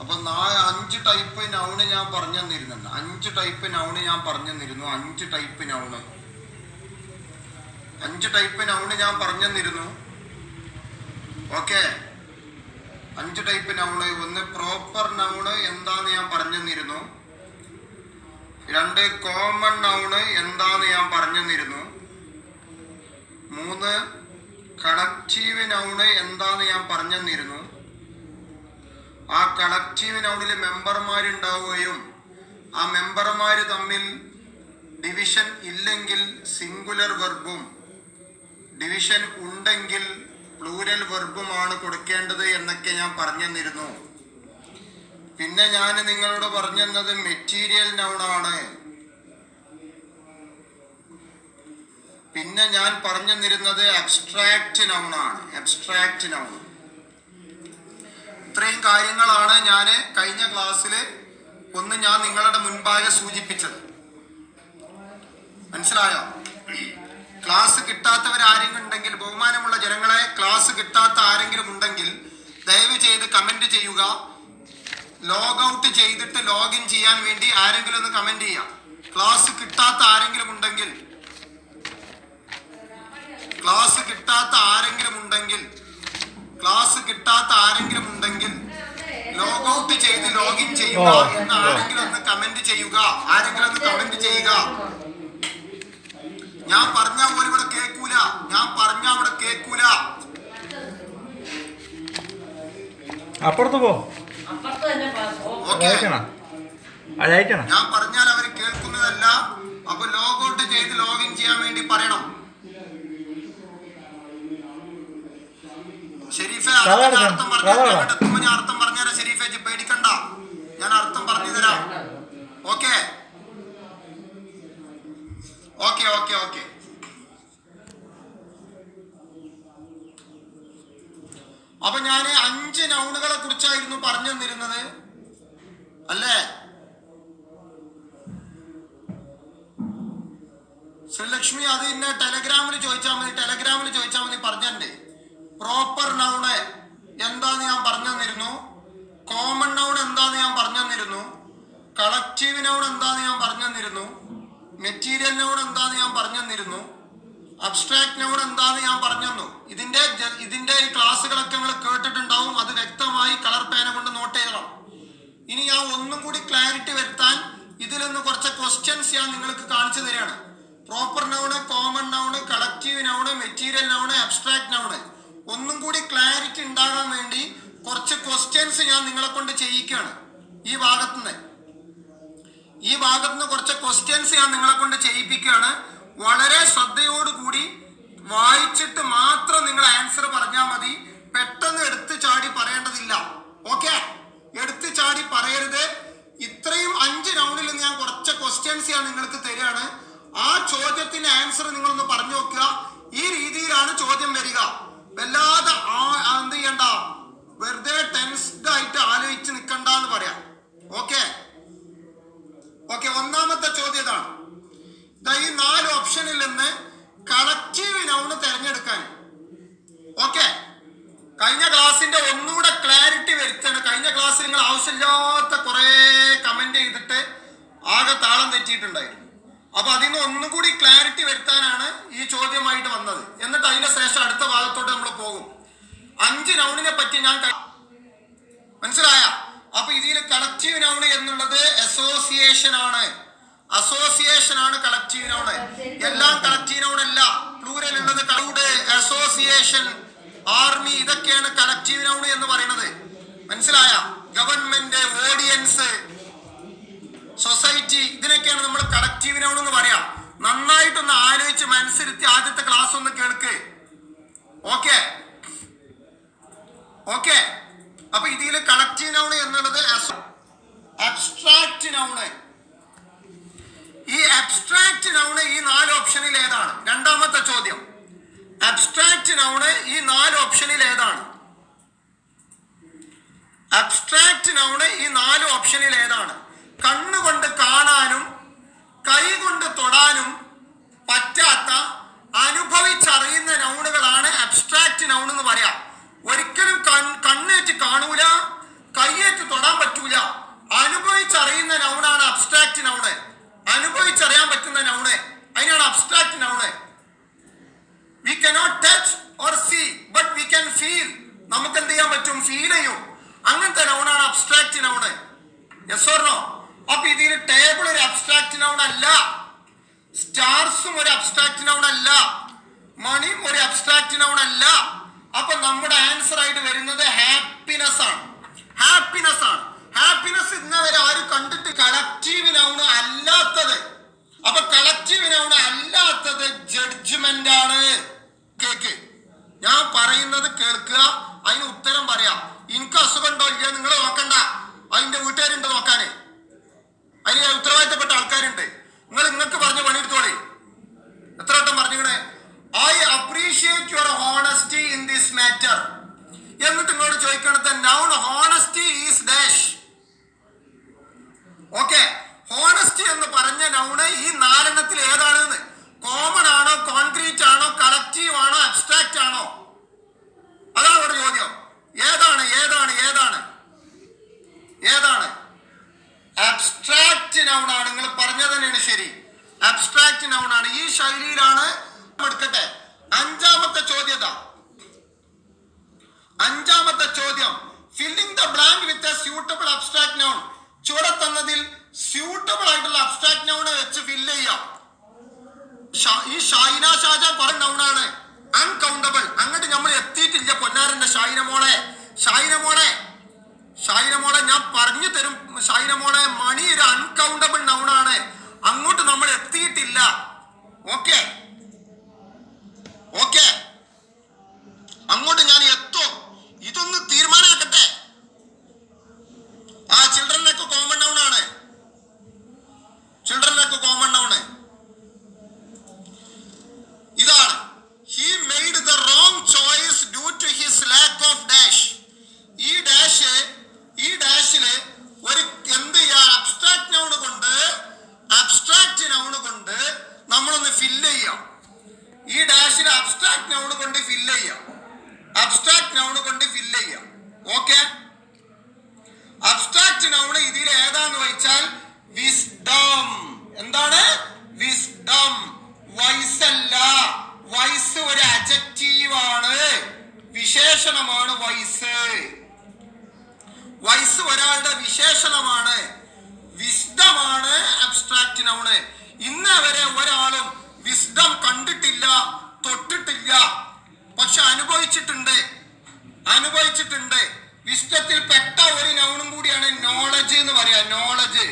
അപ്പൊ 5 type noun ഞാൻ പറഞ്ഞു തന്നിരുന്നുണ്ട്. 5 ടൈപ്പ് നൗണ് ഞാൻ പറഞ്ഞു തന്നിരുന്നു. 5 ടൈപ്പ് നൗണ് ഞാൻ പറഞ്ഞു തന്നിരുന്നു. Okay, 5 type noun. ഒന്ന് പ്രോപ്പർ നൗണ് എന്താന്ന് ഞാൻ പറഞ്ഞു തന്നിരുന്നു. 2 കോമൺ നൗണ് എന്താന്ന് ഞാൻ പറഞ്ഞു തന്നിരുന്നു. 3 കളക്റ്റീവ് നൗണ് എന്താന്ന് ഞാൻ പറഞ്ഞു തന്നിരുന്നു. ആ കളക്റ്റീവ് നൗണിൽ മെമ്പർമാരുണ്ടാവുകയും ആ മെമ്പർമാർ തമ്മിൽ ഡിവിഷൻ ഇല്ലെങ്കിൽ സിംഗുലർ വെർബും ഡിവിഷൻ ഉണ്ടെങ്കിൽ പ്ലൂരൽ വെർബുമാണ് കൊടുക്കേണ്ടത് എന്നൊക്കെ ഞാൻ പറഞ്ഞു തന്നിരുന്നു. പിന്നെ ഞാൻ നിങ്ങളോട് പറഞ്ഞു തന്നത് മെറ്റീരിയൽ നൗണാണ്. പിന്നെ ഞാൻ പറഞ്ഞു തന്നിരുന്നത് അബ്സ്ട്രാക്റ്റ് നൗണാണ്. Abstract noun. ഇത്രയും കാര്യങ്ങളാണ് ഞാൻ കഴിഞ്ഞ ക്ലാസ്സിൽ ഞാൻ നിങ്ങളുടെ മുൻപാകെ സൂചിപ്പിച്ചത്. മനസ്സിലായോ? ക്ലാസ് കിട്ടാത്തവർ ആരെങ്കിലും ഉണ്ടെങ്കിൽ, ബഹുമാനമുള്ള ജനങ്ങളെ, ക്ലാസ് കിട്ടാത്ത ആരെങ്കിലും ഉണ്ടെങ്കിൽ ദയവ് ചെയ്ത് കമന്റ് ചെയ്യുക. ലോഗ് ഔട്ട് ചെയ്തിട്ട് ലോഗിൻ ചെയ്യാൻ വേണ്ടി ആരെങ്കിലും ഒന്ന് കമന്റ് ചെയ്യാം. ക്ലാസ് കിട്ടാത്ത ആരെങ്കിലും ഉണ്ടെങ്കിൽ ലോഗ് ഔട്ട് ചെയ്ത് ലോഗിൻ ചെയ്യുക എന്ന് ആരെങ്കിലും ഒന്ന് കമന്റ് ചെയ്യുക. ഞാൻ പറഞ്ഞ പോലെ ഇവിടെ കേൾക്കൂല. അപ്പുറത്ത് പോ. ഞാൻ പറഞ്ഞാൽ അവർ കേൾക്കുന്നതല്ല. അപ്പൊ ലോഗ് ഔട്ട് ചെയ്ത് ലോഗിൻ ചെയ്യാൻ വേണ്ടി പറയണം. ഷെരീഫെ അർത്ഥം പറഞ്ഞെത്തുമ്പോ ഞാൻ അർത്ഥം പറഞ്ഞുതരാം. ഷെരീഫെ പേടിക്കണ്ട, ഞാൻ അർത്ഥം പറഞ്ഞു തരാം. ഓക്കെ. അപ്പൊ ഞാൻ 5 നൗണുകളെ കുറിച്ചായിരുന്നു പറഞ്ഞു തന്നിരുന്നത് അല്ലേ? ശ്രീലക്ഷ്മി, അത് ഇന്നെ ടെലഗ്രാമിൽ ചോദിച്ചാൽ മതി. പറഞ്ഞേ. പ്രോപ്പർ നൗണ് എന്താന്ന് ഞാൻ പറഞ്ഞു തന്നിരുന്നു. കോമൺ നൗൺ എന്താന്ന് ഞാൻ പറഞ്ഞു തന്നിരുന്നു. കളക്റ്റീവ് നൗൺ എന്താന്ന് ഞാൻ പറഞ്ഞു തന്നിരുന്നു. മെറ്റീരിയൽ നൗൺ എന്താന്ന് ഞാൻ പറഞ്ഞു തന്നിരുന്നു. അബ്സ്ട്രാക്ട് നൗൺ എന്താന്ന് ഞാൻ പറഞ്ഞു തന്നു. ഇതിന്റെ ഈ ക്ലാസ്സുകളൊക്കെ നിങ്ങൾ കേട്ടിട്ടുണ്ടാവും. അത് വ്യക്തമായി കളർ പേന കൊണ്ട് നോട്ട് ചെയ്യണം. ഇനി ഞാൻ ഒന്നും കൂടി ക്ലാരിറ്റി വരുത്താൻ ഇതിൽ നിന്ന് കുറച്ച് ക്വസ്റ്റ്യൻസ് ഞാൻ നിങ്ങൾക്ക് കാണിച്ചു തരികയാണ്. Proper noun, common noun, collective noun, material noun, abstract noun, ഒന്നും കൂടി ക്ലാരിറ്റി ഉണ്ടാകാൻ വേണ്ടി കുറച്ച് ക്വസ്റ്റ്യൻസ് ഞാൻ നിങ്ങളെ കൊണ്ട് ചെയ്യിക്കുകയാണ്. ഈ ഭാഗത്തുനിന്ന് കുറച്ച് ക്വസ്റ്റ്യൻസ് ഞാൻ നിങ്ങളെ കൊണ്ട് ചെയ്യിപ്പിക്കുകയാണ്. വളരെ ശ്രദ്ധയോടുകൂടി വായിച്ചിട്ട് മാത്രം നിങ്ങൾ ആൻസർ പറഞ്ഞാൽ മതി. പെട്ടെന്ന് എടുത്തു ചാടി പറയേണ്ടതില്ല. ഓക്കെ, എടുത്തു ചാടി പറയരുത്. ഇത്രയും 5 നൗണിൽ നിന്ന് ഞാൻ കുറച്ച് ക്വസ്റ്റ്യൻസ് ഞാൻ നിങ്ങൾക്ക് തരികയാണ്. ആ ചോദ്യത്തിന്റെ ആൻസർ നിങ്ങളൊന്ന് പറഞ്ഞു നോക്കുക. ഈ രീതിയിലാണ് ചോദ്യം വരിക. വല്ലാതെ എന്ത് ചെയ്യണ്ട, വെറുതെ ടെൻസ്ഡ് ആയിട്ട് ആലോചിച്ച് നിൽക്കണ്ട എന്ന് പറയാം. ഓക്കെ. ഒന്നാമത്തെ ചോദ്യം ഇതാണ്. ഈ 4 ഓപ്ഷനിൽ നിന്ന് കളക്റ്റീവ് നൗണ് തിരഞ്ഞെടുക്കാൻ. ഓക്കെ, കഴിഞ്ഞ ക്ലാസ്സിന്റെ ഒന്നുകൂടെ ക്ലാരിറ്റി വരുത്താണ്. കഴിഞ്ഞ ക്ലാസ്സിൽ നിങ്ങൾ ആവശ്യമില്ലാത്ത കുറെ കമന്റ് ചെയ്തിട്ട് ആകെ താളം തെറ്റിയിട്ടുണ്ടായിരുന്നു. അപ്പൊ അതിന് ഒന്നുകൂടി ക്ലാരിറ്റി വരുത്താനാണ് ഈ ചോദ്യമായിട്ട് വന്നത്. എന്നിട്ട് അതിന്റെ ശേഷം അടുത്ത ഭാഗത്തോട്ട് നമ്മൾ പോകും. 5 നൗണിനെ പറ്റി ഞാൻ മനസ്സിലായ. അപ്പൊ ഇതിൽ കളക്റ്റീവ് നൗണ് എന്നുള്ളത് അസോസിയേഷൻ ആണ് കളക്റ്റീവ് നൗണ്. എല്ലാം കളക്റ്റീവ് നൗൺ അല്ല. പ്ലൂരൽ ഉള്ളത് ക്രൗഡ്, അസോസിയേഷൻ, ആർമി, ഇതൊക്കെയാണ് കളക്റ്റീവ് നൗൺ എന്ന് പറയുന്നത്. മനസ്സിലായ? ഗവൺമെന്റ്, ഓഡിയൻസ്, സൊസൈറ്റി, ഇതിനൊക്കെയാണ് നമ്മൾ കളക്റ്റീവ് നൗൺ എന്ന് പറയാം. നന്നായിട്ടൊന്ന് ആലോചിച്ച് മനസ്സിരുത്തി ആദ്യത്തെ ക്ലാസ് ഒന്ന് കേൾക്ക്. ഓക്കെ. അപ്പൊ ഇതിൽ കളക്റ്റീവ് നൗൺ എന്നുള്ളത് അബ്സ്ട്രാക്റ്റ് നൗണ്. ഈ അബ്സ്ട്രാക്റ്റ് നൗണ് ഈ 4 ഓപ്ഷനിൽ ഏതാണ്? രണ്ടാമത്തെ ചോദ്യം, അബ്സ്ട്രാക്റ്റ് നൗണ് ഈ 4 ഓപ്ഷനിൽ ഏതാണ്? കണ്ണുകൊണ്ട് കാണാനും കൈ കൊണ്ട് തൊടാനും പറ്റാത്ത അനുഭവിച്ചറിയുന്ന നൗണുകളാണ് അബ്സ്ട്രാക്റ്റ് നൗൺ എന്ന് പറയാം. ഒരിക്കലും കണ്ണേറ്റ് കാണൂല, കൈയേറ്റ് തൊടാൻ പറ്റൂല, പറ്റൂല. അനുഭവിച്ചറിയുന്ന നൗണാണ് അബ്സ്ട്രാക്റ്റ് നൗണ്. അനുഭവിച്ചറിയാൻ പറ്റുന്ന നൗണ്, അതിനാണ് abstract noun. We cannot touch or see but we can feel. നമുക്ക് എന്ത് ചെയ്യാൻ പറ്റും? ഫീൽ ചെയ്യും. അങ്ങനത്തെ നൗണാണ് abstract noun. Yes or no? അപ്പൊ ഇതിൽ ടേബിൾ ഒരു അബ്സ്ട്രാക്റ്റ് നൗൺ അല്ല, സ്റ്റാർസും ഒരു അബ്സ്ട്രാക്റ്റ് നൗൺ അല്ല, മണിയും ഒരു അബ്സ്ട്രാക്റ്റ് നൗൺ അല്ല. അപ്പൊ നമ്മുടെ ആൻസർ ആയിട്ട് വരുന്നത് ഹാപ്പിനെസ് ആണ്. ഹാപ്പിനെസ് ആണ്. ഹാപ്പിനെസ് ഇന്നവരെ ആരും കണ്ടിട്ട് കളക്റ്റീവ് നൗൺ അല്ലാത്തത്. അപ്പൊ കളക്റ്റീവ് നൗൺ അല്ലാത്തത് ജഡ്ജ്മെന്റ് ആണ്. കേക്ക്, ഞാൻ പറയുന്നത് കേൾക്കുക, അതിന് ഉത്തരം പറയാം. എനിക്ക് അസുഖം ഉണ്ടോ ഇല്ല നിങ്ങൾ നോക്കണ്ട, അതിന്റെ വീട്ടുകാരുണ്ട് നോക്കാന്. അതിന് ഉത്തരവാദിത്തപ്പെട്ട ആൾക്കാരുണ്ട്. നിങ്ങൾക്ക് പറഞ്ഞ പണിയെടുത്തോളി. എത്ര വട്ടം പറഞ്ഞിങ്ങനെ I appreciate your honesty in this matter എന്നിട്ട് നിങ്ങളോട് ചോദിക്കണത് noun honesty is dash. Okay, honesty എന്ന് പറഞ്ഞ നൗണ് ഈ നാലെണ്ണത്തിൽ ഏതാണെന്ന്? കോമൺ ആണോ, കോൺക്രീറ്റ് ആണോ, കളക്റ്റീവ് ആണോ, അബ്സ്ട്രാക്റ്റ് ആണോ? അതാണ് ഇവിടെ ചോദ്യം. ഏതാണ് ഏതാണ് ഏതാണ് ഏതാണ്? അബ്സ്ട്രാക്റ്റ് നൗൺ ആണ്. നിങ്ങൾ പറഞ്ഞത് തന്നെയാണ് ശരി, അബ്സ്ട്രാക്റ്റ് നൗൺ ആണ്. ഈ ശൈലിയിലാണ് എടുക്കട്ടെ. അഞ്ചാമത്തെ ചോദ്യത. അഞ്ചാമത്തെ ചോദ്യം, filling the blank with a suitable abstract noun. ചുവടെ തന്നതിൽ സ്യൂട്ടബിൾ ആയിട്ടുള്ള അബ്സ്ട്രാക്റ്റ് നൗൺ വെച്ച് ഫില്ല് ചെയ്യാം. ഈ ഷൈന ഷാജാൻ കുറെ നൗണാണ്, അൺകൗണ്ടബിൾ. അങ്ങോട്ട് നമ്മൾ എത്തിയിട്ടില്ല പൊന്നാരന്റെ ഷൈന മോളെ. ഷൈന മോളെ, ഷൈന മോളെ ഞാൻ പറഞ്ഞു തരും. ഷൈന മോളെ, മണി ഒരു അൺകൗണ്ടബിൾ നൗണാണ്. അങ്ങോട്ട് നമ്മൾ എത്തിയിട്ടില്ല. ഓക്കെ ഓക്കെ, അങ്ങോട്ട് ഞാൻ എത്തും. ഇതൊന്ന് തീരുമാനമാക്കട്ടെ. ആ ചിൽഡ്രനൊക്കെ കോമൺ നൗൺ ആണ്. ചിൽഡ്രനൊക്കെ കോമൺ നൗണ് ഇതാണ്. He made the wrong choice due to his lack of dash. ഈ ഡാഷില് ഒരു എന്ത് ചെയ്യാ? അബ്സ്ട്രാക്റ്റ് നൗൺ കൊണ്ട് നമ്മളൊന്ന് ഫില്ല് ചെയ്യാം. ഈ ഡാഷിൽ അബ്സ്ട്രാക്റ്റ് നൗൺ കൊണ്ട് ഫില്ല് ചെയ്യാം. അബ്സ്ട്രാക്റ്റ് നൗൺ കൊണ്ട് ഫില്ല് ചെയ്യാം. ഓക്കെ, അബ്സ്ട്രാക്റ്റ് നൗൺ ഇതിൽ ഏതാന്ന് വെച്ചാൽ വിസ്ഡം. എന്താണ്? വിസ്ഡം. വൈസ് അല്ല. വൈസ് ഒരു അഡ്ജക്റ്റീവ് ആണ്, വിശേഷണമാണ് വൈസ്. വൈസ് ഒരാളുടെ വിശേഷണമാണ്. വിസ്ഡമാണ് അബ്സ്ട്രാക്റ്റ് നൗണ്. ഇന്ന് വരെ ഒരാളും വിസ്ഡം കണ്ടിട്ടില്ല, തൊട്ടിട്ടില്ല, പക്ഷെ അനുഭവിച്ചിട്ടുണ്ട്. വിസ്ഡത്തിൽ പെട്ട ഒരു നൗണും കൂടിയാണ് നോളജ് എന്ന് പറയാ. നോളജ്